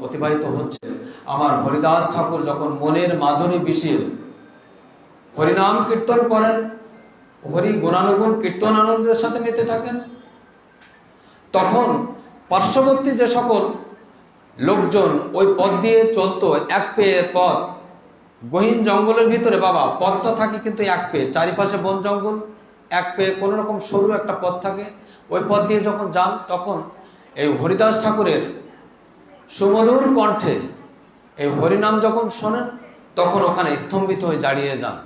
অতিবাহিত হচ্ছে। আমার হরিদাস ঠাকুর যখন মনের মাধুরী বিষিয়ে হরিনাম কীর্তন করেন, হরি গুণানুগুণ কীর্তন আনন্দের সাথে মেতে থাকেন, তখন পার্শ্ববর্তী যে সকল লোকজন ওই পথ দিয়ে চলতো, এক পেয়ে পথ, গহীন জঙ্গলের ভিতরে বাবা পথটা থাকে কিন্তু এক পেয়ে, চারিপাশে বন জঙ্গল, এক পেয়ে কোন রকম সরু একটা পথ থাকে, ওই পথ দিয়ে যখন যান তখন এই হরিদাস ঠাকুরের সুমধুর কণ্ঠে এই হরিনাম যখন শোনেন তখন ওখানে স্তম্ভিত হয়ে দাঁড়িয়ে যান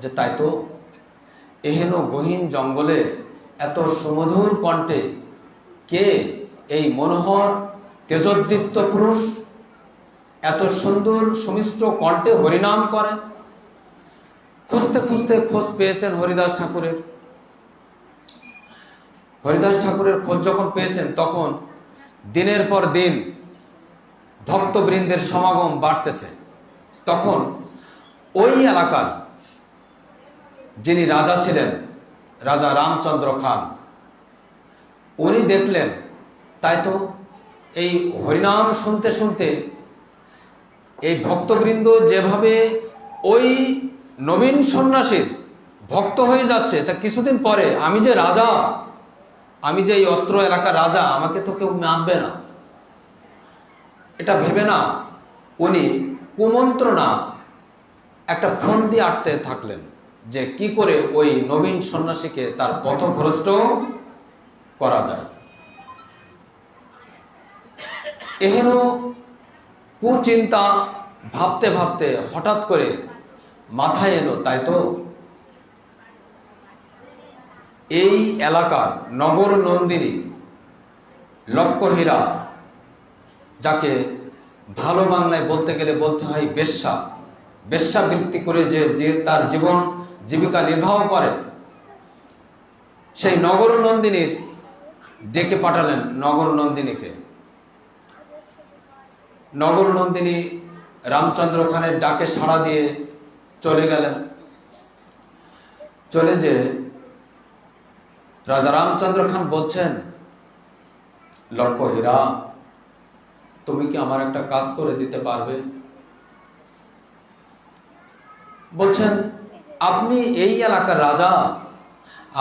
যে তাই তো, এহেন গহীন জঙ্গলে এত সুমধুর কণ্ঠে কে এই মনোহর তেজোদ্দীপ্ত পুরুষ এত সুন্দর সুমিষ্ট কণ্ঠে হরিনাম করেন। খুঁজতে খুঁজতে খোঁজ পেয়েছেন হরিদাস ঠাকুরের। হরিদাস ঠাকুরের খোঁজ যখন পেয়েছেন তখন দিনের পর দিন ভক্তবৃন্দের সমাগম বাড়তেছে। তখন ওই এলাকার যিনি রাজা ছিলেন, রাজা রামচন্দ্র খান, উনি দেখলেন তাই তো এই হরিনাম শুনতে শুনতে এই ভক্তবৃন্দ যেভাবে ওই নবীন সন্ন্যাসীর ভক্ত হয়ে যাচ্ছে, তা কিছুদিন পরে আমি যে রাজা, আমি যে এই অত্র এলাকার রাজা, আমাকে তো কেউ মানবে না, এটা ভেবে না উনি কুমন্ত্রণা একটা ফোন দিয়ে আটতে থাকলেন যে কি করে ওই নবীন সন্ন্যাসীকে তার পথভ্রষ্ট করা যায়। এহেন কুচিন্তা ভাবতে ভাবতে হঠাৎ করে মাথায় এলো তাই তো এই এলাকার নগর নন্দিনী লক্ষ্যহীরা, যাকে ভালো বাংলায় বলতে গেলে বলতে হয় বেশ্যা, বেশ্যাবৃত্তি করে যে তার জীবন জীবিকা নির্বাহ করে, সেই নগর নন্দিনীর ডেকে পাঠালেন নগর নন্দিনীকে। নগর নন্দিনী রামচন্দ্র খানের ডাকে সাড়া দিয়ে চলে গেলেন। চলে যে রাজা রামচন্দ্র খান বলছেন, লক্ষ্যহীরা, তুমি কি আমার একটা কাজ করে দিতে পারবে? বলছেন, আপনি এই এলাকার রাজা,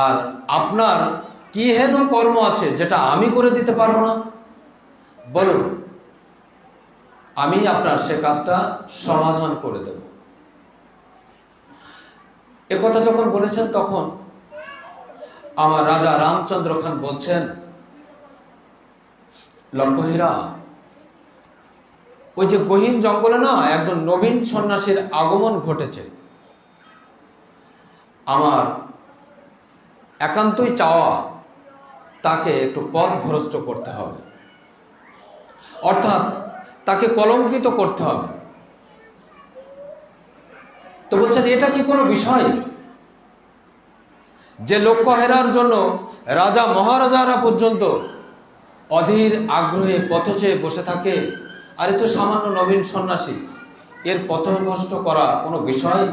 আর আপনার কি হেন কর্ম আছে যেটা আমি করে দিতে পারবো না? বলুন, আমি আপনার সে কাজটা সমাধান করে দেব। একথা যখন বলেছেন তখন আমার রাজা রামচন্দ্র খান বলছেন, লক্ষ্যহীরা, ওই যে গহীন জঙ্গলে না একজন নবীন সন্ন্যাসীর আগমন ঘটেছে, আমার একান্তই চাওয়া তাকে একটু পথভ্রষ্ট করতে হবে, অর্থাৎ তাকে কলঙ্কিত করতে হবে। তো বলছেন, এটা কি কোনো বিষয় যে লক্ষ্য হেরার জন্য রাজা মহারাজারা পর্যন্ত অধীর আগ্রহে পথ চেয়ে বসে থাকে, আর এ তো সামান্য নবীন সন্ন্যাসী, এর পথভ্রষ্ট করা কোনো বিষয়?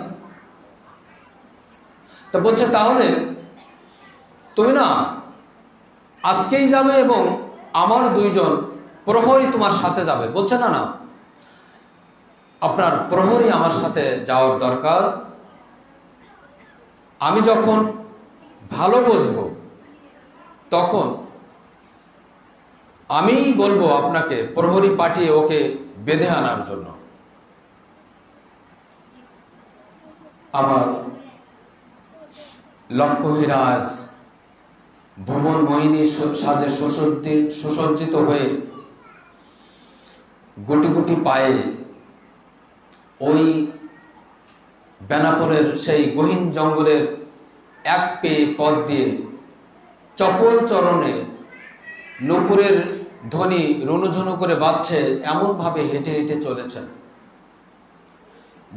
তো বলছে, তাহলে তুমি না আজকেই যাবে এবং আমার দুইজন প্রহরী তোমার সাথে যাবে। বলছে, না না, আপনার প্রহরী আমার সাথে যাওয়ার দরকার। আমি যখন ভালো বুঝবো তখন আমিই বলবো আপনাকে প্রহরী পাঠিয়ে ওকে বেঁধে আনার জন্য। আমার লক্ষ্যহীরা আজ ভুবন মোহিনীর সাজে সুসজ্জিত হয়ে গুটি গুটি পায়ে ওই বেনাপোলের সেই গহীন জঙ্গলের এক পেয়ে পথ দিয়ে চপল চরণে নুপুরের ধ্বনি রুনুঝুনু করে বাজছে এমন ভাবে হেঁটে হেঁটে চলেছেন।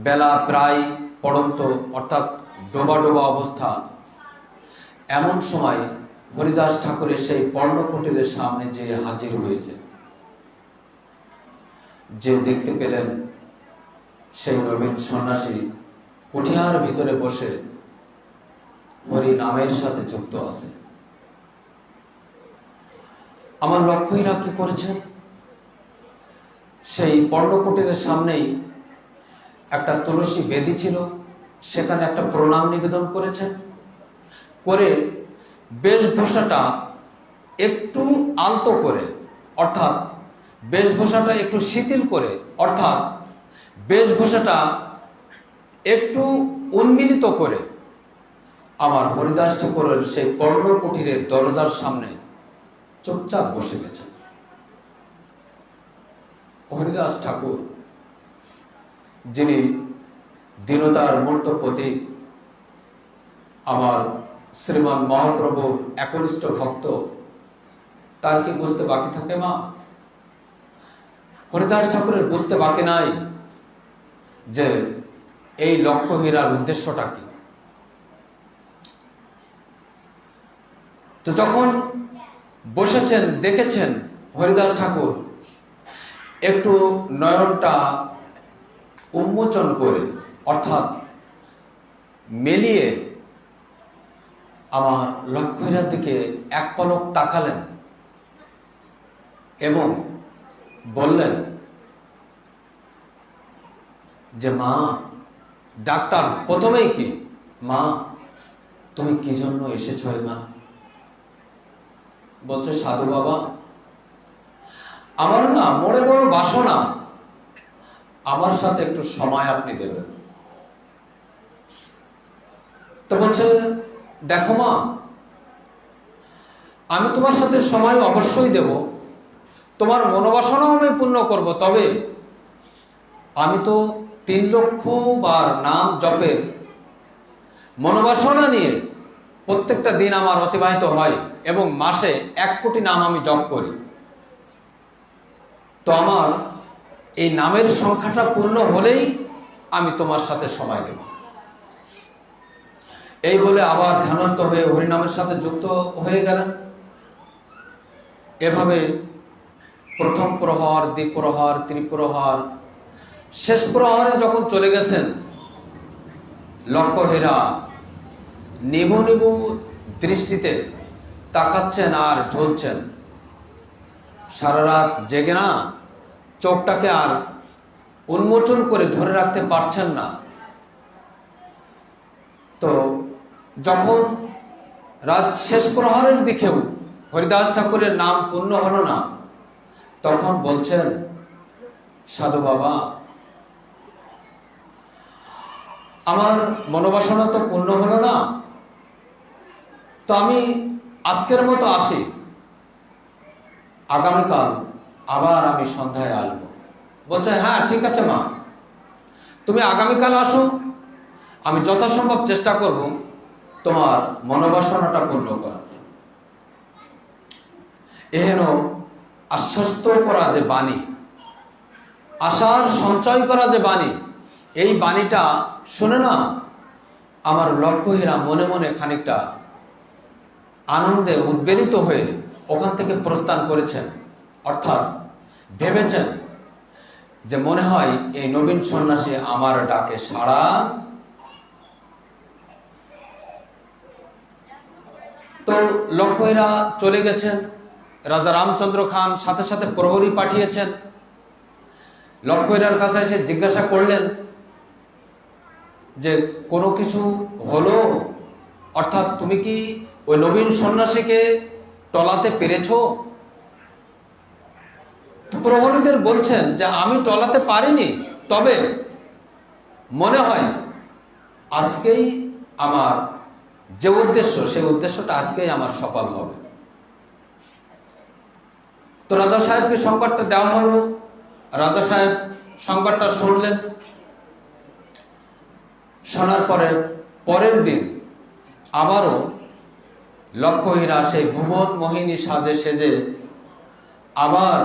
বেলা প্রায় পড়ন্ত, অর্থাৎ ডোবা ডোবা অবস্থা। এমন সময় হরিদাস ঠাকুরের সেই পর্ণকুটিরের সামনে যে হাজির হয়েছে, যে দেখতে পেলেন সেই নবীন সন্ন্যাসী কুঠিয়ার ভিতরে বসে হরি নামের সাথে যুক্ত আছে। আমার লক্ষ্যহীরা কি করেছেন? সেই পর্ণকুটিরের সামনেই একটা তুলসী বেদি ছিল, সেখানে একটা প্রণাম নিবেদন করেছেন, করে বেশভূষাটা একটু আলতো করে, অর্থাৎ বেশভূষাটা একটু শিথিল করে, অর্থাৎ বেশভূষাটা একটু উন্মিলিত করে আমার হরিদাস ঠাকুরের সেই পর্ণকুটিরের দরজার সামনে চুপচাপ বসে গেছেন। হরিদাস ঠাকুর, যিনি দীনতার মূর্ত প্রতীক, আমার শ্রীমান মহাপ্রভুর একনিষ্ঠ ভক্ত, তার কি বুঝতে বাকি থাকে মা? হরিদাস ঠাকুরের বুঝতে বাকি নাই যে এই লক্ষ্য হীরার উদ্দেশ্যটা কি। তো যখন বসেছেন, দেখেছেন হরিদাস ঠাকুর একটু নয়নটা উন্মোচন করে, অর্থাৎ মেলিয়ে আমার লক্ষ্য হীরার দিকে এক পলক তাকালেন এবং বললেন যে মা, ডাক্তার প্রথমেই কি, মা তুমি কি জন্য এসেছ এখানে? বলছে, সাধু বাবা, আমার না মনে বড় বাসনা, আমার সাথে একটু সময় আপনি দেবেন। তো বলছে, দেখো মা, আমি তোমার সাথে সময় অবশ্যই দেব, তোমার মনোবাসনাও আমি পূর্ণ করব, তবে আমি তো 3 লক্ষ বার নাম জপের মনোবাসনা নিয়ে প্রত্যেকটা দিন আমার অতিবাহিত হয় এবং মাসে 1 কোটি নাম আমি জপ করি। তো আমার এই নামের সংখ্যাটা পূর্ণ হলেই আমি তোমার সাথে সময় দেব। এই বলে আবার ধ্যানস্থ হয়ে হরিনামের সাথে যুক্ত হয়ে গেলেন। এভাবে প্রথম প্রহর, দ্বিপ্রহর, ত্রিপ্রহর, শেষ প্রহরে যখন চলে গেছেন, লক্ষ্য হীরা নিভু নিভু দৃষ্টিতে তাকাচ্ছেন আর ঝুলছেন। সারা রাত জেগে না চোখটাকে আর উন্মোচন করে ধরে রাখতে পারছেন না। তো যখন রাত শেষ প্রহরের দিকেও হরিদাস ঠাকুরের নাম পূর্ণ হলো না, তখন বলছেন, সাধু বাবা, আমার মনোবাসনা তো পূর্ণ হলো না, তো আমি আজকের মতো আসি, আগামীকাল আবার আমি সন্ধ্যায় আসবো। বলছে, হ্যাঁ ঠিক আছে মা, তুমি আগামীকাল আসো, আমি যথাসম্ভব চেষ্টা করব তোমার মনোবাসনাটা পূর্ণ করার। এহেন আশ্বস্ত করা যে বাণী, আশার সঞ্চয় করা যে বাণী, এই বাণীটা শুনে না আমার লক্ষ্য হীরা মনে মনে খানিকটা আনন্দে উদ্বেলিত হয়ে ওখান থেকে প্রস্থান করেছেন। অর্থাৎ ভেবেছেন যে মনে হয় এই নবীন সন্ন্যাসী আমার ডাকে সাড়া। তো লক্ষ্য হীরা চলে গেছেন। রাজা রামচন্দ্র খান সাথে সাথে প্রহরী পাঠিয়েছেন। লক্ষ্য হীরার কাছে এসে জিজ্ঞাসা করলেন যে কোনো কিছু হলো, অর্থাৎ তুমি কি ওই নবীন সন্ন্যাসীকে টলাতে পেরেছো? প্রহরীদের বলছেন যে আমি টলাতে পারিনি, তবে মনে হয় আজকেই আমার যে উদ্দেশ্য, সেই উদ্দেশ্যটা আজকেই আমার সফল হবে। তো রাজা সাহেবকে সংবাদটা দেওয়া হলো। রাজা সাহেব সংবাদটা শুনলেন। শোনার পরে পরের দিন আবারও লক্ষ্য হীরা সেই ভুবন মোহিনী সাজে সেজে আবার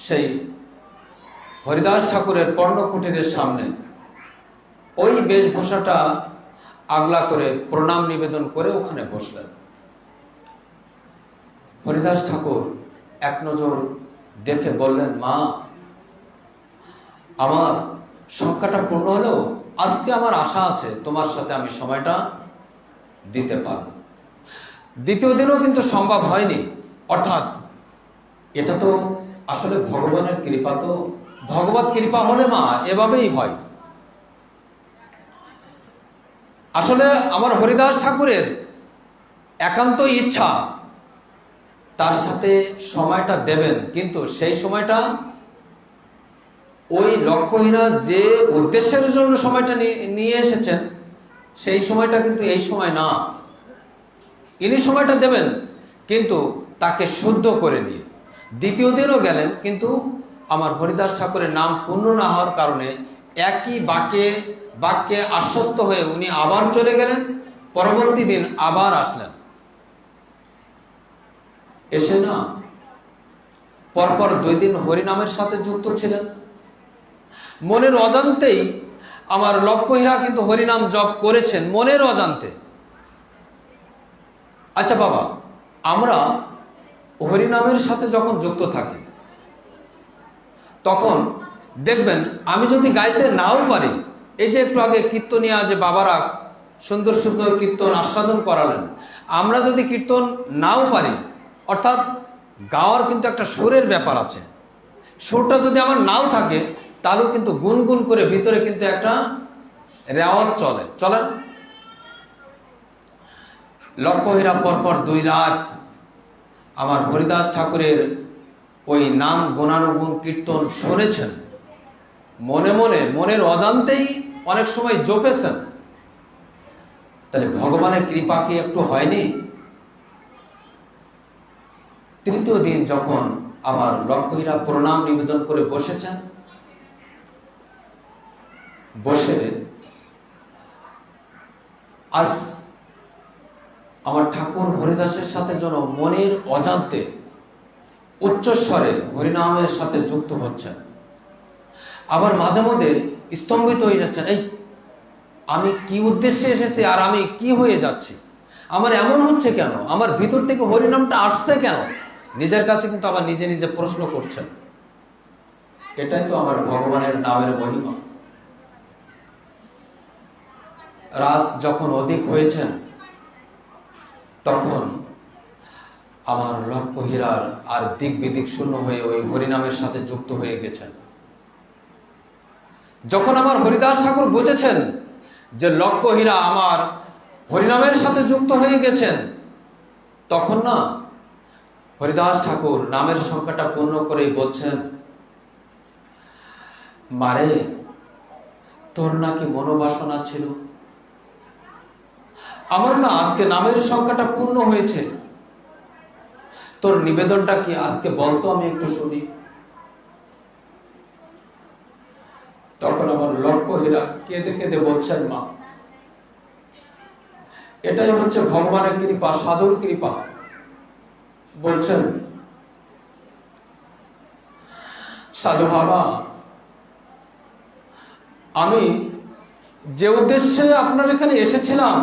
সেই হরিদাস ঠাকুরের পর্ণকুটিরের সামনে ওই বেশভূষাটা আগলা করে প্রণাম নিবেদন করে ওখানে বসলেন। হরিদাস ঠাকুর এক নজর দেখে বললেন, মা, আমার সংখ্যাটা পূর্ণ হলেও আজকে আমার আশা আছে তোমার সাথে আমি সময়টা দিতে পারব। দ্বিতীয় দিনও কিন্তু সম্ভব হয়নি। অর্থাৎ এটা তো আসলে ভগবানের কৃপা, তো ভগবত কৃপা হলে মা এভাবেই হয়। আসলে আমার হরিদাস ঠাকুরের একান্ত ইচ্ছা তার সাথে সময়টা দেবেন, কিন্তু সেই সময়টা ওই লক্ষ্যহীনা যে উদ্দেশ্যের জন্য সময়টা নিয়ে এসেছেন সেই সময়টা কিন্তু এই সময় না। ইনি সময়টা দেবেন কিন্তু তাকে শুদ্ধ করে নিয়ে। দ্বিতীয় দিনও গেলেন, কিন্তু আমার হরিদাস ঠাকুরের নাম পূর্ণ না হওয়ার কারণে একই বাক্যে আশ্বস্ত হয়ে উনি আবার চলে গেলেন। পরবর্তী দিন আবার আসলেন, এসে না পরপর 2 দিন হরিনামের সাথে যুক্ত ছিলেন। মনের অজান্তেই আমার লক্ষ্যহীরা কিন্তু হরিনাম জপ করেছেন মনের অজান্তে। আচ্ছা বাবা, আমরা হরিনামের সাথে যখন যুক্ত থাকি তখন দেখবেন আমি যদি গাইতে নাও পারি, এই যে একটু আগে কীর্তনিয়া যে বাবারা সুন্দর সুন্দর কীর্তন আস্বাদন করালেন, আমরা যদি কীর্তন নাও পারি, অর্থাৎ গাওয়ার কিন্তু একটা সুরের ব্যাপার আছে, সুরটা যদি আমার নাও থাকে তাহলেও কিন্তু গুনগুন করে ভিতরে কিন্তু একটা রেওয়াজ চলে। লক্ষ্যহীরা পরপর 2 রাত আমার হরিদাস ঠাকুরের ওই নাম গুণানুগুণ কীর্তন শুনেছেন, মনে মনে মনের অজান্তেই অনেক সময় জপেছেন। তাহলে ভগবানের কৃপা কি একটু হয়নি? তৃতীয় দিন যখন আমার লক্ষ্যহীরা প্রণাম নিবেদন করে বসেছেন, বসে আজ আমার ঠাকুর হরিদাসের সাথে যেন মনের অজান্তে উচ্চস্বরে হরিনামের সাথে যুক্ত হচ্ছেন। আবার মাঝে মধ্যে স্তম্ভিত হয়ে যাচ্ছেন, এই আমি কি উদ্দেশ্যে এসেছি আর আমি কি হয়ে যাচ্ছি, আমার এমন হচ্ছে কেন, আমার ভিতর থেকে হরিনামটা আসছে কেন, নিজের কাছে কিন্তু আবার নিজে নিজে প্রশ্ন করছেন। এটাই তো আমার ভগবানের নামের মহিমা। রাত যখন অধিক হয়েছেন তখন আমার লক্ষ্যহীরার আর দিক বিদিক শূন্য হয়ে ওই হরিনামের সাথে যুক্ত হয়ে গেছেন। যখন আমার হরিদাস ঠাকুর বুঝেছেন যে লক্ষ্যহীরা আমার হরিনামের সাথে যুক্ত হয়ে গেছেন, তখন না হরিদাস ঠাকুর নামের সংখ্যাটা পূর্ণ করেই বলছেন, মারে তোর নাকি মনোবাসনা ছিল, আমার না আজকে নামের সংখ্যাটা পূর্ণ হয়েছে, তোর নিবেদনটা কি আজকে বলতো, আমি একটু শুনি। তখন আমার লক্ষ্যহীরা কেঁদে কেঁদে বলছেন, মা এটাই হচ্ছে ভগবানের কৃপা, সাধুর কৃপা। বলছেন, সাধু বাবা, আমি যে উদ্দেশ্যে আপনার এখানে এসেছিলাম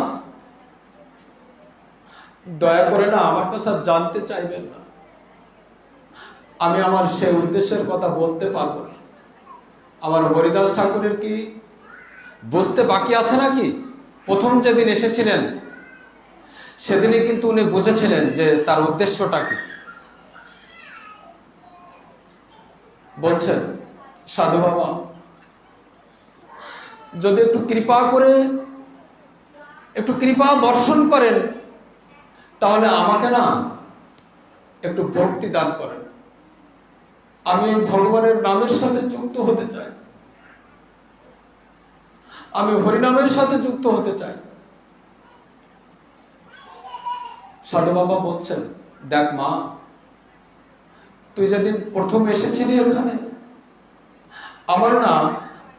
দয়া করে না আমার কাছে জানতে চাইবেন না, আমি আমার সেই উদ্দেশ্যের কথা বলতে পারবো না। আমার হরিদাস ঠাকুরের কি বুঝতে বাকি আছে নাকি? প্রথম যেদিন এসেছিলেন সেদিনই কিন্তু উনি বুঝেছিলেন যে তার উদ্দেশ্যটা কি। বলছেন, সাধু বাবা, যদি একটু কৃপা করে একটু কৃপা বর্ষণ করেন তাহলে আমাকে না একটু ভক্তি দান করেন, আমি ভগবানের নামের সাথে যুক্ত হতে চাই, আমি হরিনামের সাথে যুক্ত হতে চাই। সাধু বাবা বলছেন, দেখ মা, তুই যেদিন প্রথম এসেছিলি এখানে, আমার না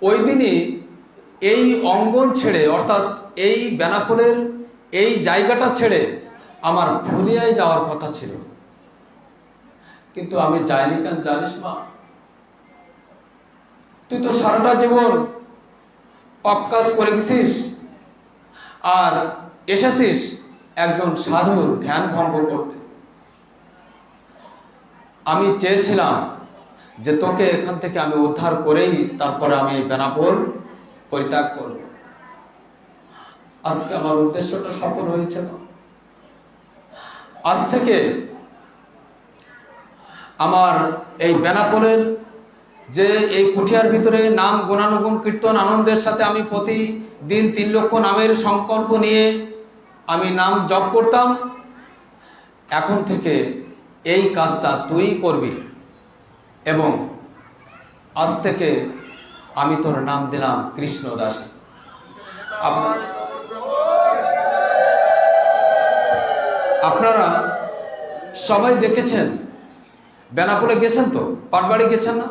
ওই দিনই এই অঙ্গন ছেড়ে, অর্থাৎ এই বেনাপোলের এই জায়গাটা ছেড়ে আমার ফুলিয়ায় যাওয়ার কথা ছিল, কিন্তু আমি যাইনি কেন জানিস মা? তুই তো সারাটা জীবন পাপ কাজ করে গেছিস আর এসেছিস একজন সাধুর ধ্যান ভঙ্গ করতে। আমি চেয়েছিলাম যে তোকে এখান থেকে আমি উদ্ধার করেই তারপরে আমি বেনাপোল পরিত্যাগ করব। আজকে আমার উদ্দেশ্যটা সফল হয়েছে না। আজ থেকে আমার এই বেনাপোলের যে এই কুঠিয়ার ভিতরে নাম গুণানুগুণ কীর্তন আনন্দের সাথে আমি প্রতিদিন 3 লক্ষ নামের সংকল্প নিয়ে আমি নাম জপ করতাম, এখন থেকে এই কাজটা তুই করবি এবং আজ থেকে আমি তোর নাম দিলাম কৃষ্ণদাসী। আপনারা সবাই দেখেছেন, বেনাপোলে গেছেন তো, পাটবাড়ি গেছেন না?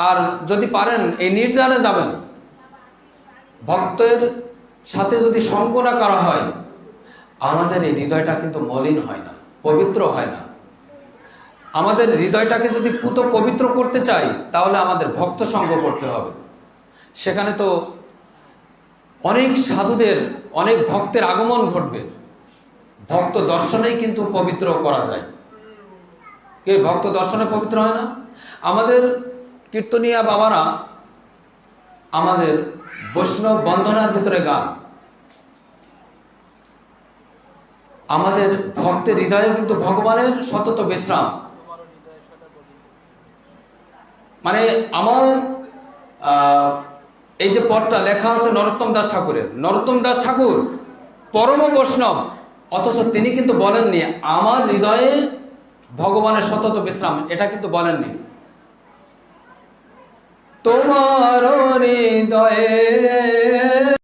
আর যদি পারেন এই নির্জানে যাবেন, ভক্তের সাথে যদি সঙ্গ না করা হয় আমাদের এই হৃদয়টা কিন্তু মলিন হয় না, পবিত্র হয় না। আমাদের হৃদয়টাকে যদি পুত পবিত্র করতে চাই তাহলে আমাদের ভক্ত সঙ্গ করতে হবে। সেখানে তো অনেক সাধুদের, অনেক ভক্তের আগমন ঘটবে। ভক্ত দর্শনেই কিন্তু পবিত্র করা যায়। কে ভক্ত দর্শনে পবিত্র হয় না? আমাদের কীর্তনিয়া বাবারা আমাদের বৈষ্ণব বন্দনার ভিতরে গান, আমাদের ভক্তের হৃদয়ে কিন্তু ভগবানের সতত বিশ্রাম। মানে আমার এই যে পদটা লেখা হচ্ছে নরোত্তম দাস ঠাকুরের, নরোত্তম দাস ঠাকুর পরম বৈষ্ণব, অথচ তিনি কিন্তু বলেননি আমার হৃদয়ে ভগবানের সতত বিশ্রাম, এটা কিন্তু বলেননি। তোমার হৃদয়ে